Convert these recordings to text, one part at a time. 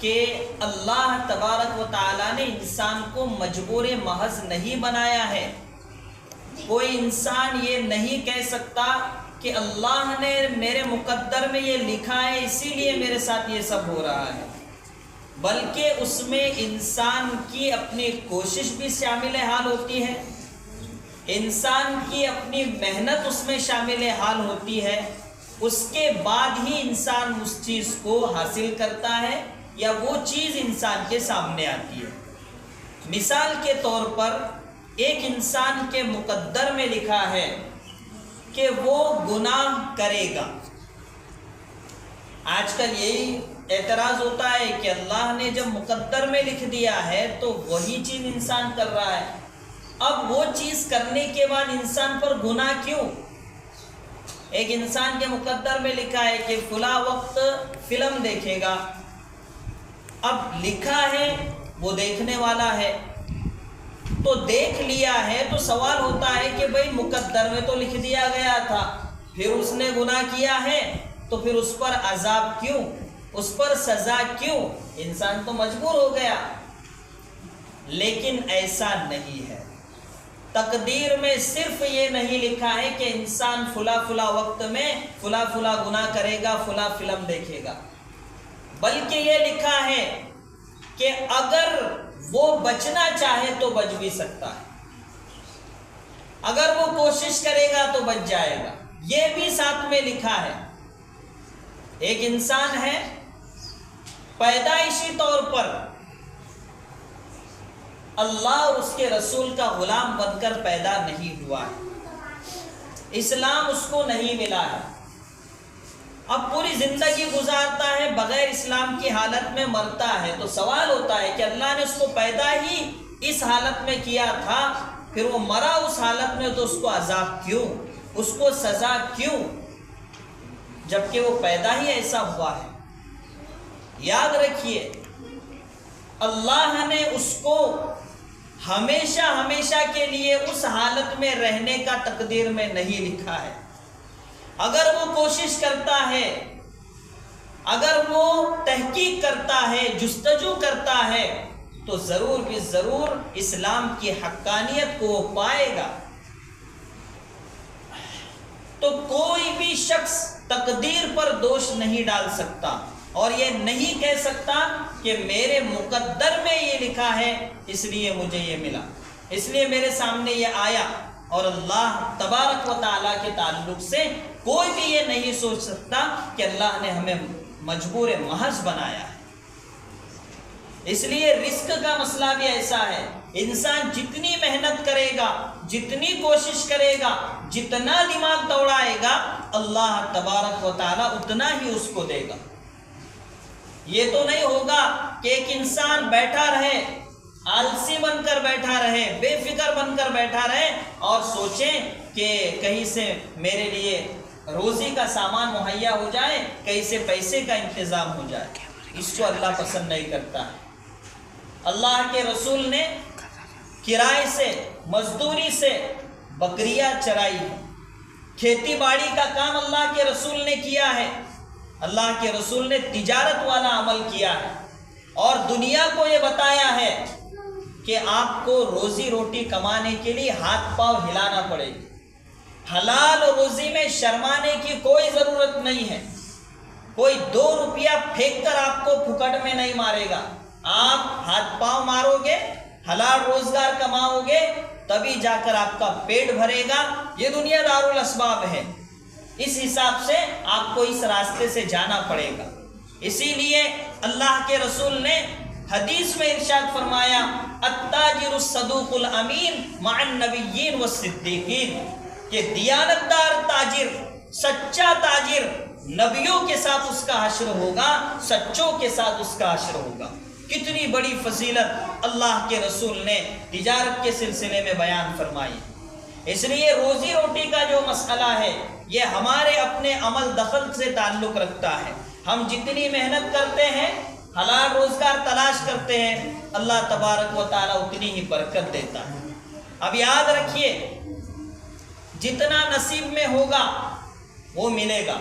کہ اللہ تبارک و تعالیٰ نے انسان کو مجبور محض نہیں بنایا ہے۔ کوئی انسان یہ نہیں کہہ سکتا کہ اللہ نے میرے مقدر میں یہ لکھا ہے اسی لیے میرے ساتھ یہ سب ہو رہا ہے، بلکہ اس میں انسان کی اپنی کوشش بھی شامل حال ہوتی ہے، انسان کی اپنی محنت اس میں شامل حال ہوتی ہے، اس کے بعد ہی انسان اس چیز کو حاصل کرتا ہے یا وہ چیز انسان کے سامنے آتی ہے۔ مثال کے طور پر ایک انسان کے مقدر میں لکھا ہے کہ وہ گناہ کرے گا۔ آج کل یہی اعتراض ہوتا ہے کہ اللہ نے جب مقدر میں لکھ دیا ہے تو وہی چیز انسان کر رہا ہے، اب وہ چیز کرنے کے بعد انسان پر گناہ کیوں؟ ایک انسان کے مقدر میں لکھا ہے کہ فلاں وقت فلم دیکھے گا، اب لکھا ہے وہ دیکھنے والا ہے تو دیکھ لیا ہے، تو سوال ہوتا ہے کہ بھئی مقدر میں تو لکھ دیا گیا تھا، پھر اس نے گناہ کیا ہے تو پھر اس پر عذاب کیوں، اس پر سزا کیوں؟ انسان تو مجبور ہو گیا۔ لیکن ایسا نہیں ہے، تقدیر میں صرف یہ نہیں لکھا ہے کہ انسان فلاں وقت میں فلاں گناہ کرے گا، فلاں فلم دیکھے گا، بلکہ یہ لکھا ہے کہ اگر وہ بچنا چاہے تو بچ بھی سکتا ہے، اگر وہ کوشش کرے گا تو بچ جائے گا، یہ بھی ساتھ میں لکھا ہے۔ ایک انسان ہے پیدائشی طور پر اللہ اور اس کے رسول کا غلام بن کر پیدا نہیں ہوا ہے، اسلام اس کو نہیں ملا ہے، اب پوری زندگی گزارتا ہے بغیر اسلام کی حالت میں مرتا ہے، تو سوال ہوتا ہے کہ اللہ نے اس کو پیدا ہی اس حالت میں کیا تھا، پھر وہ مرا اس حالت میں، تو اس کو عذاب کیوں، اس کو سزا کیوں، جبکہ وہ پیدا ہی ایسا ہوا ہے؟ یاد رکھیے اللہ نے اس کو ہمیشہ کے لیے اس حالت میں رہنے کا تقدیر میں نہیں لکھا ہے۔ اگر وہ کوشش کرتا ہے، اگر وہ تحقیق کرتا ہے، جستجو کرتا ہے، تو ضرور بھی ضرور اسلام کی حقانیت کو وہ پائے گا۔ تو کوئی بھی شخص تقدیر پر دوش نہیں ڈال سکتا اور یہ نہیں کہہ سکتا کہ میرے مقدر میں یہ لکھا ہے اس لیے مجھے یہ ملا، اس لیے میرے سامنے یہ آیا۔ اور اللہ تبارک و تعالیٰ کے تعلق سے کوئی بھی یہ نہیں سوچ سکتا کہ اللہ نے ہمیں مجبور محض بنایا ہے۔ اس لیے رزق کا مسئلہ بھی ایسا ہے، انسان جتنی محنت کرے گا، جتنی کوشش کرے گا، جتنا دماغ دوڑائے گا، اللہ تبارک و تعالیٰ اتنا ہی اس کو دے گا۔ یہ تو نہیں ہوگا کہ ایک انسان بیٹھا رہے، آلسی بن کر بیٹھا رہے، بے فکر بن کر بیٹھا رہے اور سوچیں کہ کہیں سے میرے لیے روزی کا سامان مہیا ہو جائے، کہیں سے پیسے کا انتظام ہو جائے۔ اس کو اللہ پسند نہیں کرتا ہے۔ اللہ کے رسول نے کرائے سے، مزدوری سے بکریاں چرائی ہے، کھیتی باڑی کا کام اللہ کے رسول نے کیا ہے، اللہ کے رسول نے تجارت والا عمل کیا ہے، اور دنیا کو یہ بتایا ہے کہ آپ کو روزی روٹی کمانے کے لیے ہاتھ پاؤں ہلانا پڑے گی، حلال روزی میں شرمانے کی کوئی ضرورت نہیں ہے، کوئی 2 روپیہ پھینک کر آپ کو پھکٹ میں نہیں مارے گا، آپ ہاتھ پاؤں مارو گے، حلال روزگار کماؤ گے، تبھی جا کر آپ کا پیٹ بھرے گا۔ یہ دنیا دارالاسباب ہے، اس حساب سے آپ کو اس راستے سے جانا پڑے گا۔ اسی لیے اللہ کے رسول نے حدیث میں ارشاد فرمایا، التاجر الصدوق الامین مع النبیین والصدیقین، کہ دیانتدار تاجر، سچا تاجر، نبیوں کے ساتھ اس کا حشر ہوگا، سچوں کے ساتھ اس کا حشر ہوگا۔ کتنی بڑی فضیلت اللہ کے رسول نے تجارت کے سلسلے میں بیان فرمائی۔ اس لیے روزی روٹی کا جو مسئلہ ہے یہ ہمارے اپنے عمل دخل سے تعلق رکھتا ہے۔ ہم جتنی محنت کرتے ہیں، حلال روزگار تلاش کرتے ہیں، اللہ تبارک و تعالیٰ اتنی ہی برکت دیتا ہے۔ اب یاد رکھیے، جتنا نصیب میں ہوگا وہ ملے گا،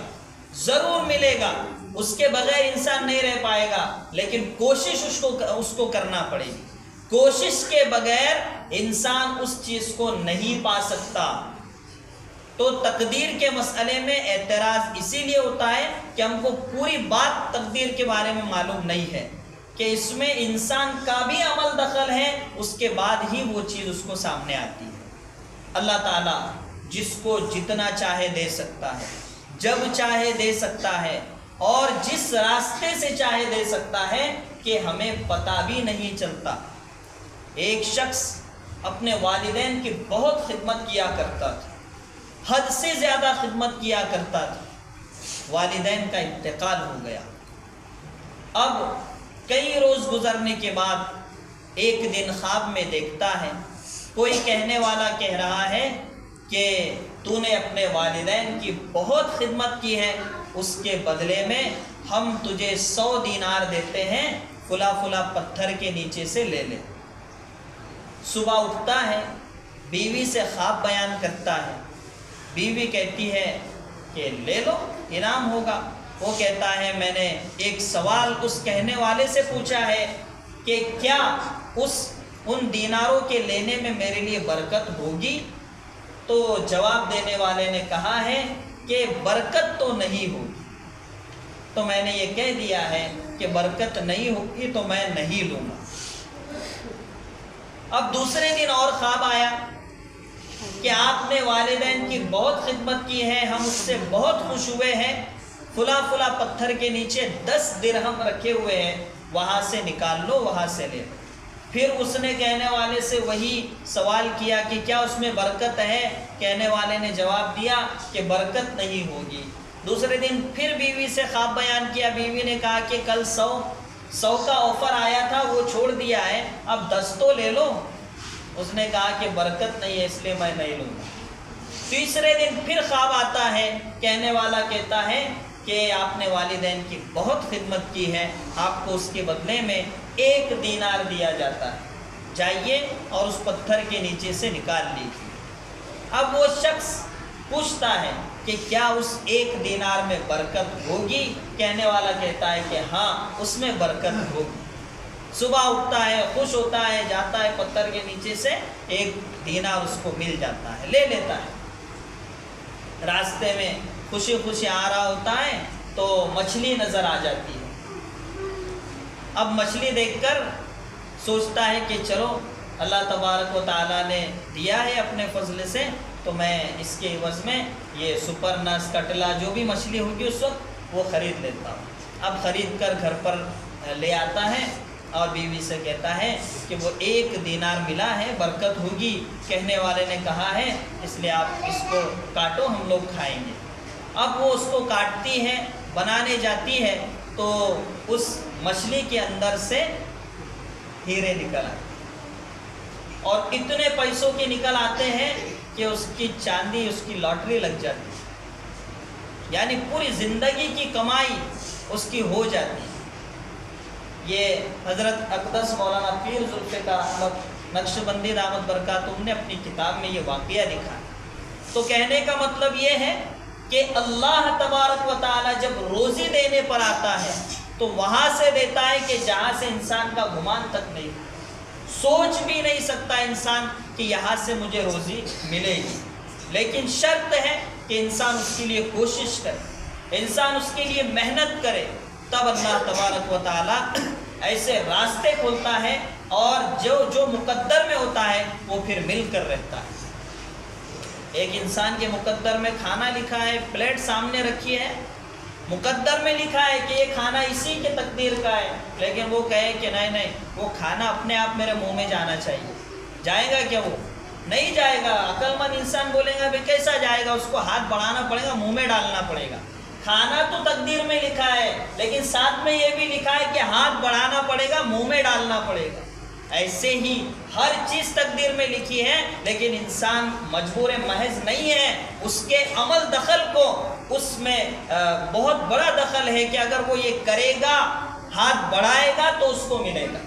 ضرور ملے گا۔ اس کے بغیر انسان نہیں رہ پائے گا، لیکن کوشش اس کو کرنا پڑے گی۔ کوشش کے بغیر انسان اس چیز کو نہیں پا سکتا۔ تو تقدیر کے مسئلے میں اعتراض اسی لیے ہوتا ہے کہ ہم کو پوری بات تقدیر کے بارے میں معلوم نہیں ہے، کہ اس میں انسان کا بھی عمل دخل ہے، اس کے بعد ہی وہ چیز اس کو سامنے آتی ہے۔ اللہ تعالیٰ جس کو جتنا چاہے دے سکتا ہے، جب چاہے دے سکتا ہے، اور جس راستے سے چاہے دے سکتا ہے کہ ہمیں پتہ بھی نہیں چلتا۔ ایک شخص اپنے والدین کی بہت خدمت کیا کرتا تھا، حد سے زیادہ خدمت کیا کرتا تھا، والدین کا انتقال ہو گیا۔ اب کئی روز گزرنے کے بعد ایک دن خواب میں دیکھتا ہے، کوئی کہنے والا کہہ رہا ہے کہ تو نے اپنے والدین کی بہت خدمت کی ہے، اس کے بدلے میں ہم تجھے 100 دینار دیتے ہیں، فلاں فلاں پتھر کے نیچے سے لے لے۔ صبح اٹھتا ہے، بیوی سے خواب بیان کرتا ہے، بیوی کہتی ہے کہ لے لو، انعام ہوگا۔ وہ کہتا ہے میں نے ایک سوال اس کہنے والے سے پوچھا ہے کہ کیا ان دیناروں کے لینے میں میرے لیے برکت ہوگی؟ تو جواب دینے والے نے کہا ہے کہ برکت تو نہیں ہوگی، تو میں نے یہ کہہ دیا ہے کہ برکت نہیں ہوگی تو میں نہیں لوں گا۔ اب دوسرے دن اور خواب آیا کہ آپ نے والدین کی بہت خدمت کی ہے، ہم اس سے بہت خوش ہوئے ہیں، فلاں فلاں پتھر کے نیچے 10 درہم رکھے ہوئے ہیں، وہاں سے نکال لو، وہاں سے لے لو۔ پھر اس نے کہنے والے سے وہی سوال کیا کہ کیا اس میں برکت ہے؟ کہنے والے نے جواب دیا کہ برکت نہیں ہوگی۔ دوسرے دن پھر بیوی سے خواب بیان کیا، بیوی نے کہا کہ کل 100 کا آفر آیا تھا، وہ چھوڑ دیا ہے، اب 10 تو لے لو۔ اس نے کہا کہ برکت نہیں ہے، اس لیے میں نہیں لوں گا۔ تیسرے دن پھر خواب آتا ہے، کہنے والا کہتا ہے کہ آپ نے والدین کی بہت خدمت کی ہے، آپ کو اس کے بدلے میں 1 دینار دیا جاتا ہے، جائیے اور اس پتھر کے نیچے سے نکال لیجیے۔ اب وہ شخص پوچھتا ہے کہ کیا اس 1 دینار میں برکت ہوگی؟ کہنے والا کہتا ہے کہ ہاں اس میں برکت ہوگی۔ صبح اٹھتا ہے، خوش ہوتا ہے، جاتا ہے پتھر کے نیچے سے 1 دینار اس کو مل جاتا ہے، لے لیتا ہے۔ راستے میں خوشی خوشی آ رہا ہوتا ہے تو مچھلی نظر آ جاتی ہے۔ اب مچھلی دیکھ کر سوچتا ہے کہ چلو اللہ تبارک و تعالیٰ نے دیا ہے اپنے فضل سے، تو میں اس کے عوض میں یہ سپر نس کٹلا جو بھی مچھلی ہوگی اس وقت وہ خرید لیتا ہوں۔ اب خرید کر گھر پر لے آتا ہے اور بیوی سے کہتا ہے کہ وہ 1 دینار ملا ہے، برکت ہوگی، کہنے والے نے کہا ہے، اس لیے آپ اس کو کاٹو، ہم لوگ کھائیں گے۔ اب وہ اس کو کاٹتی ہے، بنانے جاتی ہے تو اس مچھلی کے اندر سے ہیرے نکل آتے اور اتنے پیسوں کے نکل آتے ہیں کہ اس کی چاندی، اس کی لاٹری لگ جاتی ہے، یعنی پوری زندگی کی کمائی اس کی ہو جاتی ہے۔ یہ حضرت اقدس مولانا پیر ذوالفقار احمد نقشبندی دامت برکاتہم نے اپنی کتاب میں یہ واقعہ لکھا ہے۔ تو کہنے کا مطلب یہ ہے کہ اللہ تبارک و تعالی جب روزی دینے پر آتا ہے تو وہاں سے دیتا ہے کہ جہاں سے انسان کا گمان تک نہیں، سوچ بھی نہیں سکتا انسان کہ یہاں سے مجھے روزی ملے گی، لیکن شرط ہے کہ انسان اس کے لیے کوشش کرے، انسان اس کے لیے محنت کرے، تب اللہ تبارک و تعالی ایسے راستے کھولتا ہے اور جو مقدر میں ہوتا ہے وہ پھر مل کر رہتا ہے۔ ایک انسان کے مقدر میں کھانا لکھا ہے، پلیٹ سامنے رکھی ہے، مقدر میں لکھا ہے کہ یہ کھانا اسی کے تقدیر کا ہے، لیکن وہ کہے کہ نہیں وہ کھانا اپنے آپ میرے منہ میں جانا چاہیے، جائے گا کیا؟ وہ نہیں جائے گا۔ عقل مند انسان بولے گا بھائی کیسا جائے گا، اس کو ہاتھ بڑھانا پڑے گا، منہ میں ڈالنا پڑے گا۔ کھانا تو تقدیر میں لکھا ہے، لیکن ساتھ میں یہ بھی لکھا ہے کہ ہاتھ بڑھانا پڑے گا، منہ میں ڈالنا پڑے گا۔ ایسے ہی ہر چیز تقدیر میں لکھی ہے، لیکن انسان مجبور محض نہیں ہے، اس کے عمل دخل کو اس میں بہت بڑا دخل ہے کہ اگر وہ یہ کرے گا، ہاتھ بڑھائے گا تو اس کو ملے گا۔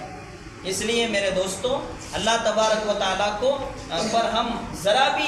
اس لیے میرے دوستوں، اللہ تبارک و تعالیٰ کو پر ہم ذرا بھی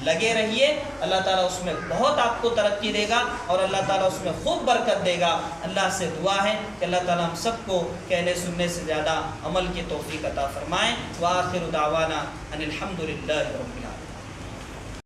لگے رہیے، اللہ تعالیٰ اس میں بہت آپ کو ترقی دے گا اور اللہ تعالیٰ اس میں خوب برکت دے گا۔ اللہ سے دعا ہے کہ اللہ تعالیٰ ہم سب کو کہنے سننے سے زیادہ عمل کی توفیق عطا فرمائیں۔ وآخر دعوانا ان الحمد للہ رب العالمین۔